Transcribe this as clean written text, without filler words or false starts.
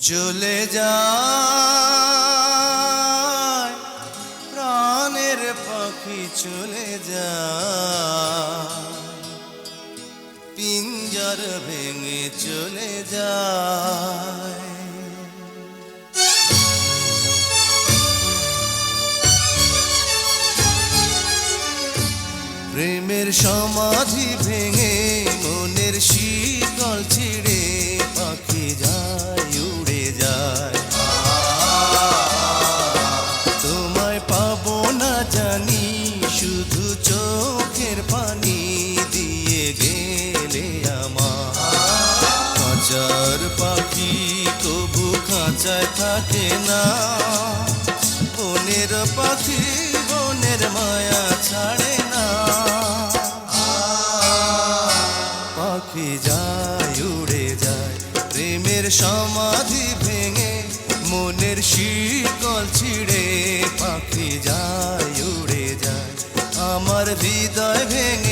চলে যায় প্রাণের পাখি চলে যায়, পিঞ্জর ভেঙে চলে যায়। প্রেমের সমাধি ভেঙে মনের শিকল ছিঁড়ে পাখি যায় উড়ে যায়। তোমায় পাবো না জানি, শুধু চোখের পানি দিয়ে গেলে আমার। খাঁচার পাখি তবু খাঁচায় থাকে না, বনের পাখি বনের মায়া ছাড়ে না। পাখি যায় উড়ে যায় প্রেমের সমাধি ভেঙে মনের শিকল ছিঁড়ে পাখি যায় উড়ে যায়। আমার হৃদয় ভেঙে